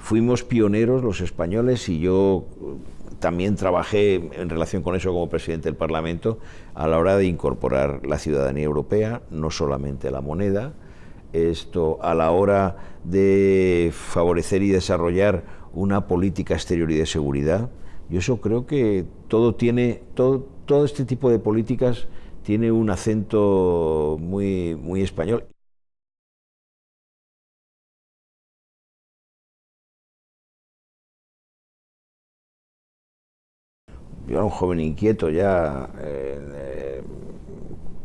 fuimos pioneros los españoles, y yo también trabajé en relación con eso como presidente del Parlamento, a la hora de incorporar la ciudadanía europea, no solamente la moneda, esto a la hora de favorecer y desarrollar una política exterior y de seguridad. Yo eso creo que todo este tipo de políticas tiene un acento muy español. Yo era un joven inquieto ya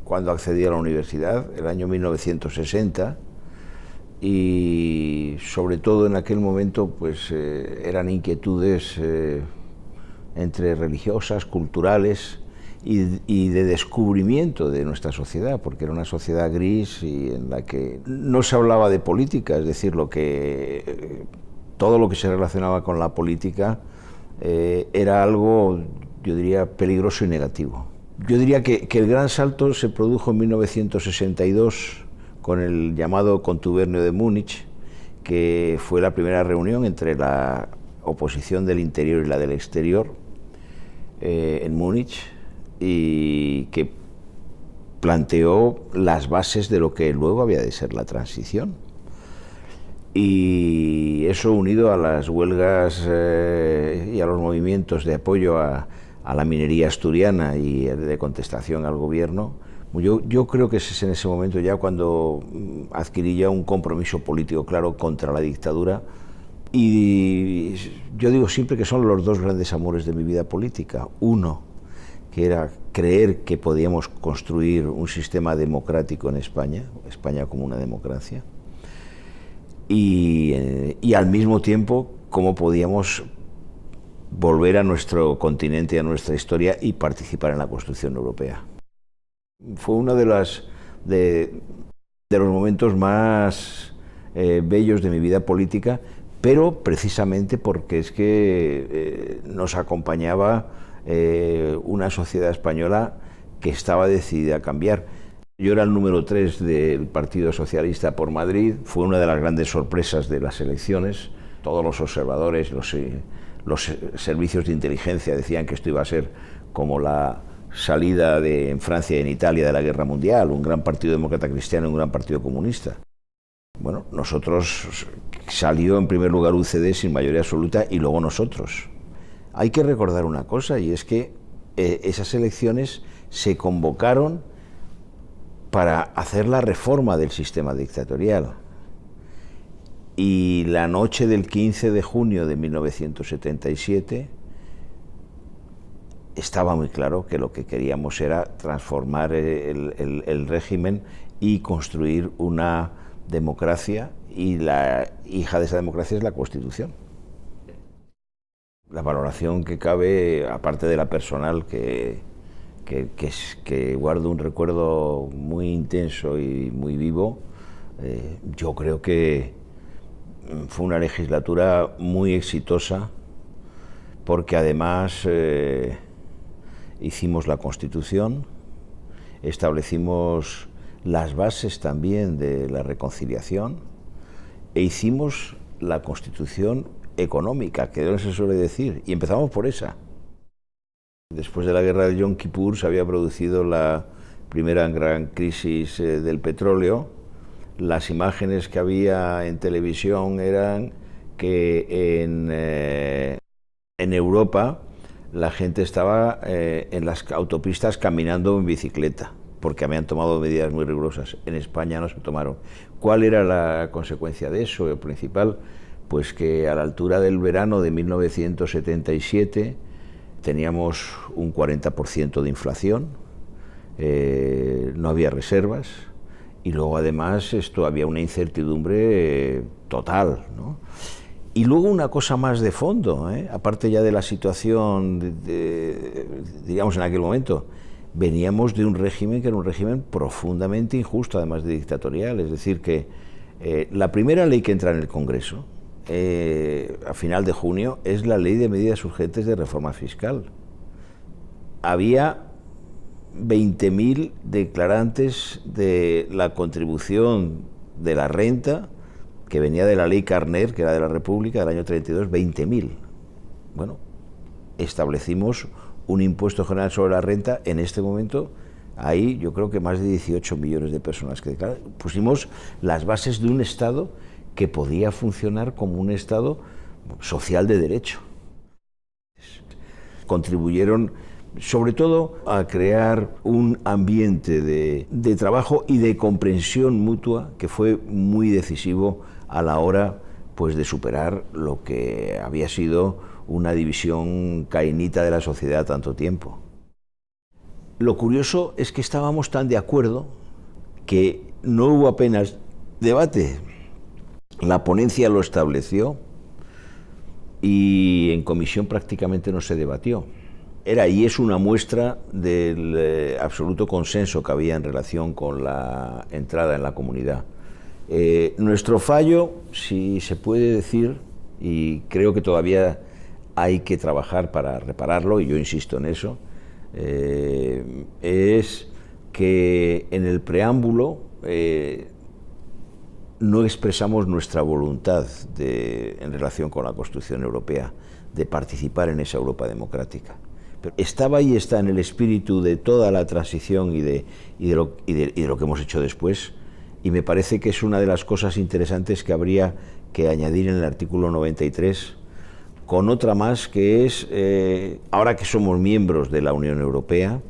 cuando accedí a la universidad, el año 1960, y sobre todo en aquel momento pues eran inquietudes entre religiosas, culturales y de descubrimiento de nuestra sociedad, porque era una sociedad gris y en la que no se hablaba de política, es decir, todo lo que se relacionaba con la política era algo, yo diría, peligroso y negativo. Yo diría que el gran salto se produjo en 1962 con el llamado Contubernio de Múnich, que fue la primera reunión entre la oposición del interior y la del exterior en Múnich, y que planteó las bases de lo que luego había de ser la transición. Y eso, unido a las huelgas y a los movimientos de apoyo a la minería asturiana y de contestación al gobierno, yo creo que es en ese momento ya cuando adquirí ya un compromiso político claro contra la dictadura. Y yo digo siempre que son los dos grandes amores de mi vida política. Uno, que era creer que podíamos construir un sistema democrático en España como una democracia, y al mismo tiempo cómo podíamos volver a nuestro continente, a nuestra historia, y participar en la construcción europea. Fue uno de los momentos más bellos de mi vida política, pero precisamente porque es que nos acompañaba una sociedad española que estaba decidida a cambiar. Yo era el número 3 del Partido Socialista por Madrid, fue una de las grandes sorpresas de las elecciones. Todos los observadores, los servicios de inteligencia decían que esto iba a ser como la salida en Francia y en Italia de la Guerra Mundial, un gran partido demócrata cristiano y un gran partido comunista. Bueno, nosotros salió en primer lugar UCD sin mayoría absoluta y luego nosotros. Hay que recordar una cosa, y es que esas elecciones se convocaron para hacer la reforma del sistema dictatorial. Y la noche del 15 de junio de 1977 estaba muy claro que lo que queríamos era transformar el régimen y construir una democracia, y la hija de esa democracia es la Constitución. La valoración que cabe, aparte de la personal, que guardo un recuerdo muy intenso y muy vivo, yo creo que fue una legislatura muy exitosa, porque además hicimos la Constitución, establecimos las bases también de la reconciliación, e hicimos la Constitución económica, que no se suele decir, y empezamos por esa. Después de la guerra del Yom Kippur se había producido la primera gran crisis del petróleo. Las imágenes que había en televisión eran que en Europa la gente estaba en las autopistas caminando en bicicleta, porque habían tomado medidas muy rigurosas. En España no se tomaron. ¿Cuál era la consecuencia de eso? El principal, pues que a la altura del verano de 1977 teníamos un 40% de inflación, no había reservas, y luego además había una incertidumbre total, ¿no? Y luego una cosa más de fondo, aparte ya de la situación, digamos, en aquel momento, veníamos de un régimen que era un régimen profundamente injusto, además de dictatorial. Es decir, que la primera ley que entra en el Congreso, a final de junio, es la Ley de Medidas Urgentes de Reforma Fiscal. Había 20.000 declarantes de la contribución de la renta que venía de la ley Carner, que era de la República, del año 32, 20.000. Bueno, establecimos un impuesto general sobre la renta. En este momento hay, yo creo que más de 18 millones de personas que declaran. Pusimos las bases de un Estado que podía funcionar como un Estado social de derecho. Contribuyeron sobre todo a crear un ambiente de trabajo y de comprensión mutua que fue muy decisivo a la hora, pues, de superar lo que había sido una división cainita de la sociedad tanto tiempo. Lo curioso es que estábamos tan de acuerdo que no hubo apenas debate. La ponencia lo estableció y en comisión prácticamente no se debatió. Era y es una muestra del absoluto consenso que había en relación con la entrada en la comunidad. Nuestro fallo, si se puede decir, y creo que todavía hay que trabajar para repararlo, y yo insisto en eso, es que en el preámbulo no expresamos nuestra voluntad en relación con la construcción europea, de participar en esa Europa democrática. Pero estaba y está en el espíritu de toda la transición y de lo que hemos hecho después, y me parece que es una de las cosas interesantes que habría que añadir en el artículo 93, con otra más que es, ahora que somos miembros de la Unión Europea,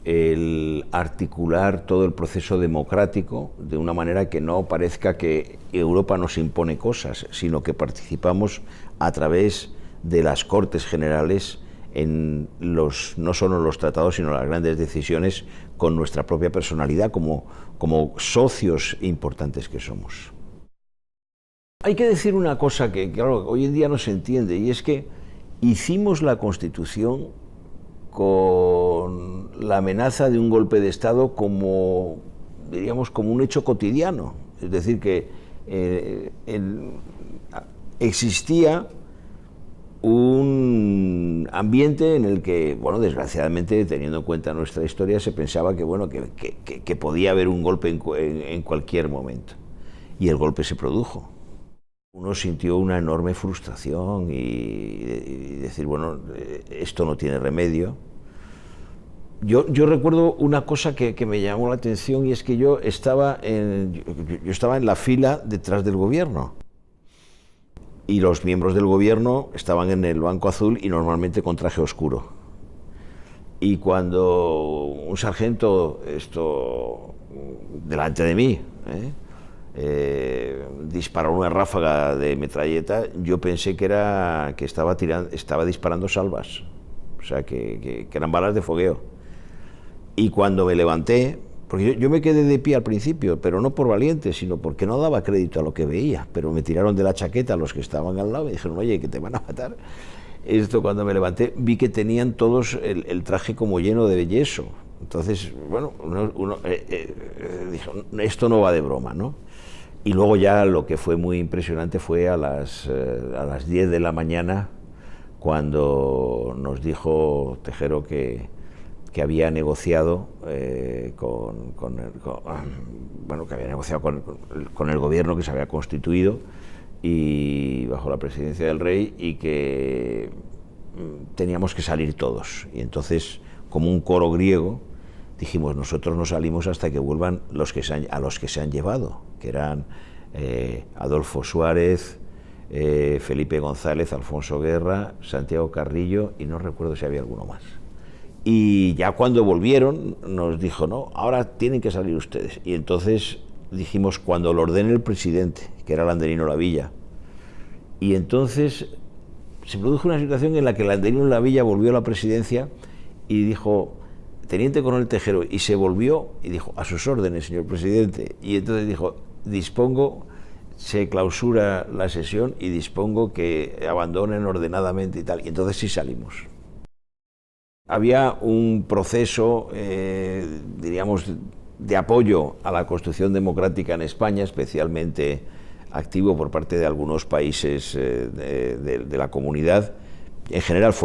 el articular todo el proceso democrático de una manera que no parezca que Europa nos impone cosas, sino que participamos a través de las Cortes Generales en no solo en los tratados, sino en las grandes decisiones, con nuestra propia personalidad como socios importantes que somos. Hay que decir una cosa que, claro, hoy en día no se entiende, y es que hicimos la Constitución con la amenaza de un golpe de Estado como, diríamos, como un hecho cotidiano. Es decir, que existía un ambiente en el que, bueno, desgraciadamente, teniendo en cuenta nuestra historia, se pensaba que, bueno, que podía haber un golpe en cualquier momento. Y el golpe se produjo. Uno sintió una enorme frustración y decir, bueno, esto no tiene remedio. Yo recuerdo una cosa que me llamó la atención, y es que yo estaba en la fila detrás del gobierno. Y los miembros del gobierno estaban en el banco azul y normalmente con traje oscuro. Y cuando un sargento, delante de mí, disparó una ráfaga de metralleta, yo pensé que estaba disparando salvas, o sea, que eran balas de fogueo. Y cuando me levanté, porque yo me quedé de pie al principio, pero no por valiente, sino porque no daba crédito a lo que veía, pero me tiraron de la chaqueta los que estaban al lado y me dijeron, oye, que te van a matar. Cuando me levanté, vi que tenían todos el traje como lleno de yeso. Entonces, bueno, uno dijo, esto no va de broma, ¿no? Y luego ya lo que fue muy impresionante fue a las 10 de la mañana, cuando nos dijo Tejero que había negociado con el gobierno que se había constituido y bajo la presidencia del rey, y que teníamos que salir todos. Y entonces, como un coro griego, dijimos, nosotros no salimos hasta que vuelvan a los que se han llevado, que eran Adolfo Suárez, Felipe González, Alfonso Guerra, Santiago Carrillo, y no recuerdo si había alguno más. Y ya cuando volvieron nos dijo, no, ahora tienen que salir ustedes. Y entonces dijimos, cuando lo ordene el presidente, que era Landelino Lavilla. Y entonces se produjo una situación en la que Landelino Lavilla volvió a la presidencia y dijo, teniente coronel Tejero, y se volvió y dijo, a sus órdenes, señor presidente. Y entonces dijo, se clausura la sesión y dispongo que abandonen ordenadamente y tal. Y entonces sí salimos. Había un proceso, diríamos, de apoyo a la construcción democrática en España, especialmente activo por parte de algunos países de la comunidad. En general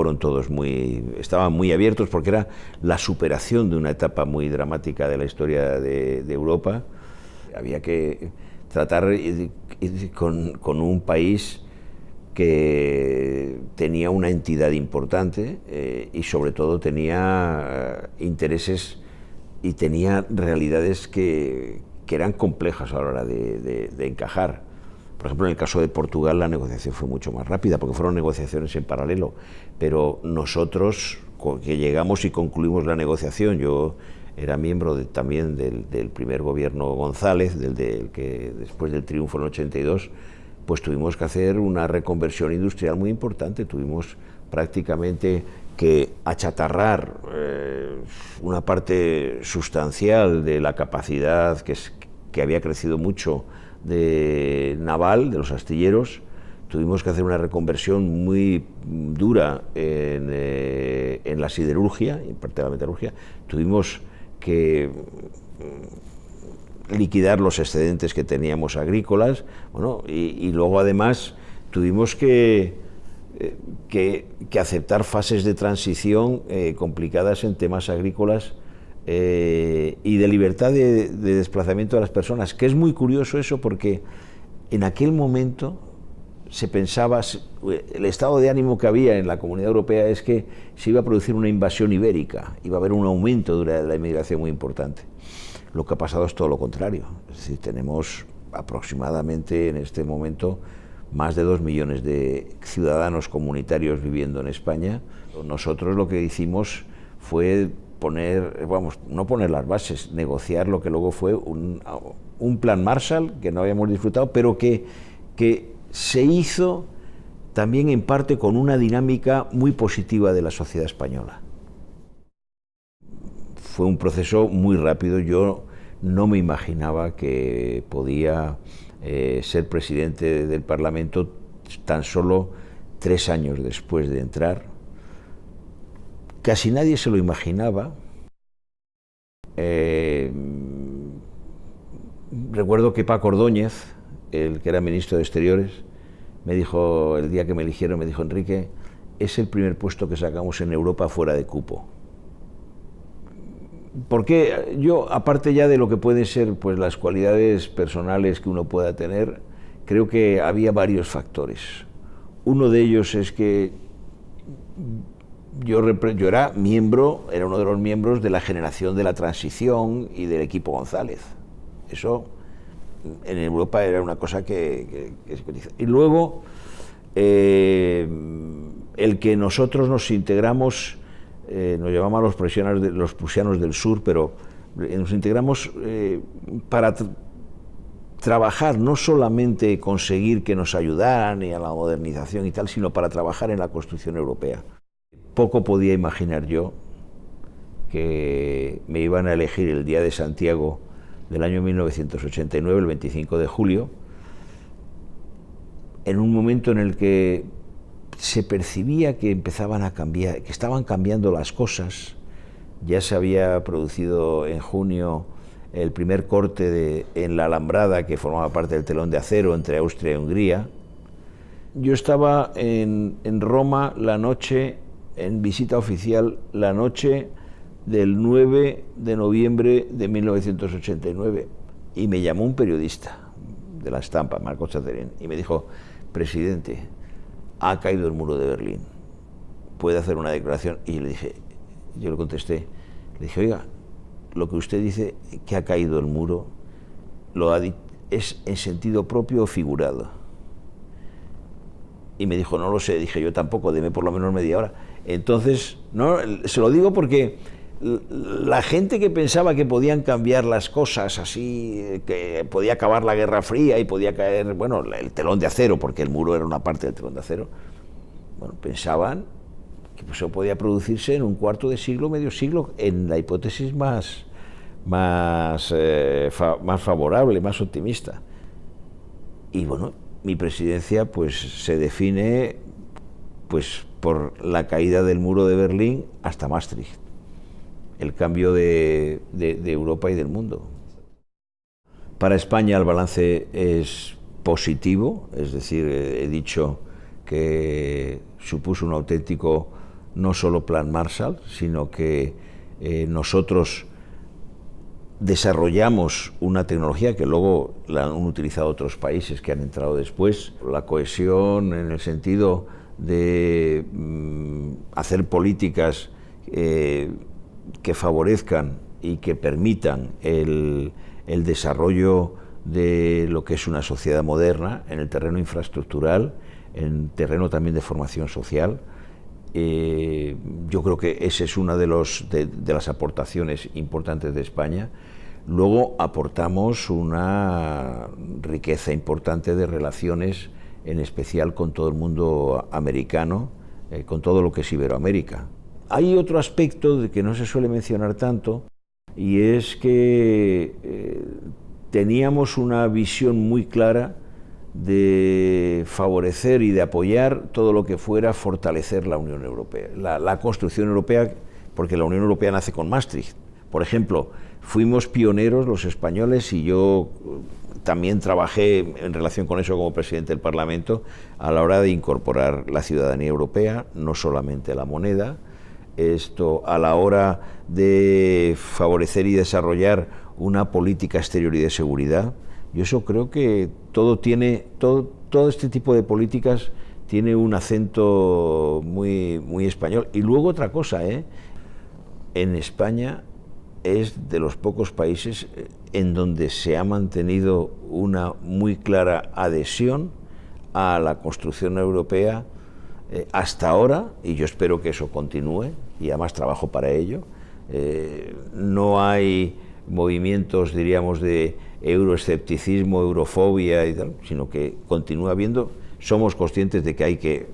estaban muy abiertos, porque era la superación de una etapa muy dramática de la historia de Europa. Había que tratar con un país que tenía una entidad importante y sobre todo tenía intereses y tenía realidades que eran complejas a la hora de encajar. Por ejemplo, en el caso de Portugal la negociación fue mucho más rápida porque fueron negociaciones en paralelo, pero nosotros que llegamos y concluimos la negociación, yo era miembro también del primer gobierno González, del que después del triunfo en el 82, pues tuvimos que hacer una reconversión industrial muy importante, tuvimos prácticamente que achatarrar una parte sustancial de la capacidad que había crecido mucho de naval, de los astilleros. Tuvimos que hacer una reconversión muy dura en la siderurgia, en parte de la metalurgia. Tuvimos que liquidar los excedentes que teníamos agrícolas, bueno, y luego además tuvimos que aceptar fases de transición complicadas en temas agrícolas y de libertad de desplazamiento de las personas, que es muy curioso eso porque en aquel momento se pensaba, el estado de ánimo que había en la Comunidad Europea es que se iba a producir una invasión ibérica, iba a haber un aumento de la inmigración muy importante. Lo que ha pasado es todo lo contrario, es decir, tenemos aproximadamente en este momento más de 2 millones de ciudadanos comunitarios viviendo en España. Nosotros lo que hicimos fue no poner las bases, negociar lo que luego fue un plan Marshall que no habíamos disfrutado, pero que se hizo también en parte con una dinámica muy positiva de la sociedad española. Fue un proceso muy rápido, yo no me imaginaba que podía ser presidente del Parlamento tan solo 3 años después de entrar. Casi nadie se lo imaginaba. Recuerdo que Paco Ordóñez, el que era ministro de Exteriores, me dijo, el día que me eligieron, me dijo: Enrique, es el primer puesto que sacamos en Europa fuera de cupo. Porque yo, aparte ya de lo que pueden ser pues las cualidades personales que uno pueda tener, creo que había varios factores. Uno de ellos es que yo era uno de los miembros de la generación de la transición y del equipo González. Eso en Europa era una cosa que se cotiza. Y luego, el que nosotros nos integramos, nos llamamos los prusianos del sur, pero nos integramos para trabajar, no solamente conseguir que nos ayudaran y a la modernización y tal, sino para trabajar en la construcción europea. Poco podía imaginar yo que me iban a elegir el día de Santiago del año 1989, el 25 de julio, en un momento en el que se percibía que empezaban a cambiar, que estaban cambiando las cosas. Ya se había producido en junio el primer corte en la alambrada que formaba parte del telón de acero entre Austria y Hungría. Yo estaba en Roma la noche, en visita oficial, la noche del 9 de noviembre de 1989, y me llamó un periodista de La Stampa, Marco Chaterín, y me dijo: presidente, ha caído el muro de Berlín, ¿puede hacer una declaración? Y yo le contesté, le dije: oiga, lo que usted dice que ha caído el muro, ¿es en sentido propio o figurado? Y me dijo: no lo sé. Dije: yo tampoco, deme por lo menos media hora. Entonces, no, se lo digo porque la gente que pensaba que podían cambiar las cosas así, que podía acabar la Guerra Fría y podía caer, bueno, el telón de acero, porque el muro era una parte del telón de acero, bueno, pensaban que eso podía producirse en un cuarto de siglo, medio siglo, en la hipótesis más favorable, más optimista. Y bueno, mi presidencia pues se define pues por la caída del muro de Berlín hasta Maastricht, el cambio de Europa y del mundo. Para España el balance es positivo, es decir, he dicho que supuso un auténtico no solo plan Marshall, sino que nosotros desarrollamos una tecnología que luego la han utilizado otros países que han entrado después, la cohesión en el sentido de hacer políticas que favorezcan y que permitan el desarrollo de lo que es una sociedad moderna en el terreno infraestructural, en terreno también de formación social. Yo creo que esa es una de las aportaciones importantes de España. Luego aportamos una riqueza importante de relaciones, en especial con todo el mundo americano, con todo lo que es Iberoamérica. Hay otro aspecto que no se suele mencionar tanto, y es que teníamos una visión muy clara de favorecer y de apoyar todo lo que fuera fortalecer la Unión Europea, la construcción europea, porque la Unión Europea nace con Maastricht. Por ejemplo, fuimos pioneros los españoles, y yo también trabajé en relación con eso como presidente del Parlamento, a la hora de incorporar la ciudadanía europea, no solamente la moneda, a la hora de favorecer y desarrollar una política exterior y de seguridad. Yo eso creo que todo este tipo de políticas tiene un acento muy, muy español. Y luego otra cosa, en España es de los pocos países en donde se ha mantenido una muy clara adhesión a la construcción europea hasta ahora, y yo espero que eso continúe, y además trabajo para ello. No hay movimientos, diríamos, de euroescepticismo, eurofobia y tal, sino que continúa habiendo. Somos conscientes de que hay que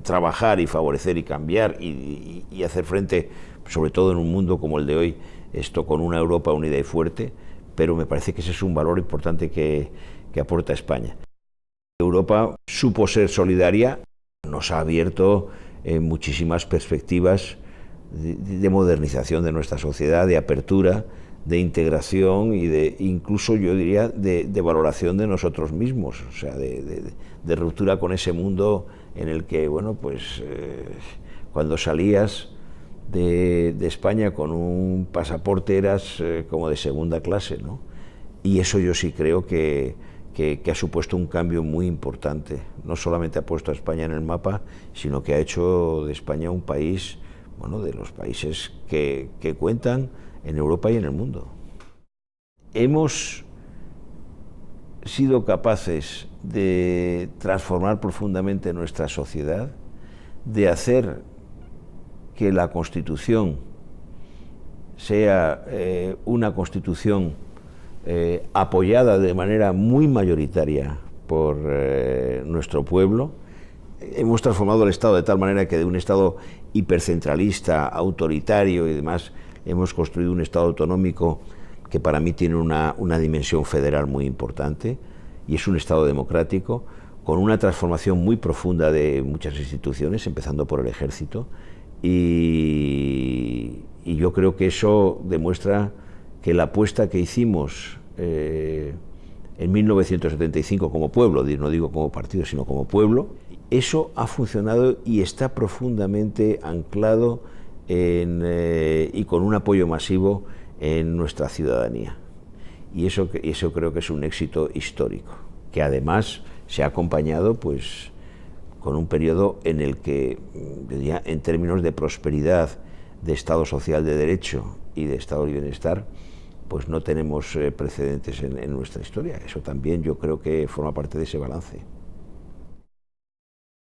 trabajar y favorecer y cambiar y hacer frente, sobre todo en un mundo como el de hoy, con una Europa unida y fuerte, pero me parece que ese es un valor importante que aporta España. Europa supo ser solidaria, nos ha abierto muchísimas perspectivas de modernización de nuestra sociedad, de apertura, de integración y incluso yo diría de valoración de nosotros mismos, o sea, de ruptura con ese mundo en el que, bueno, pues cuando salías de España con un pasaporte eras como de segunda clase, ¿no? Y eso yo sí creo que ha supuesto un cambio muy importante. No solamente ha puesto a España en el mapa, sino que ha hecho de España un país, bueno, de los países que cuentan en Europa y en el mundo. Hemos sido capaces de transformar profundamente nuestra sociedad, de hacer que la Constitución sea una Constitución apoyada de manera muy mayoritaria por nuestro pueblo. Hemos transformado el Estado de tal manera que de un Estado hipercentralista, autoritario y demás, hemos construido un Estado autonómico que para mí tiene una dimensión federal muy importante, y es un Estado democrático, con una transformación muy profunda de muchas instituciones, empezando por el Ejército, y yo creo que eso demuestra que la apuesta que hicimos en 1975 como pueblo, no digo como partido, sino como pueblo, eso ha funcionado y está profundamente anclado y con un apoyo masivo en nuestra ciudadanía. Y eso creo que es un éxito histórico, que además se ha acompañado pues con un periodo en el que, diría, en términos de prosperidad, de Estado social de derecho y de Estado de bienestar, pues no tenemos precedentes en nuestra historia. Eso también yo creo que forma parte de ese balance.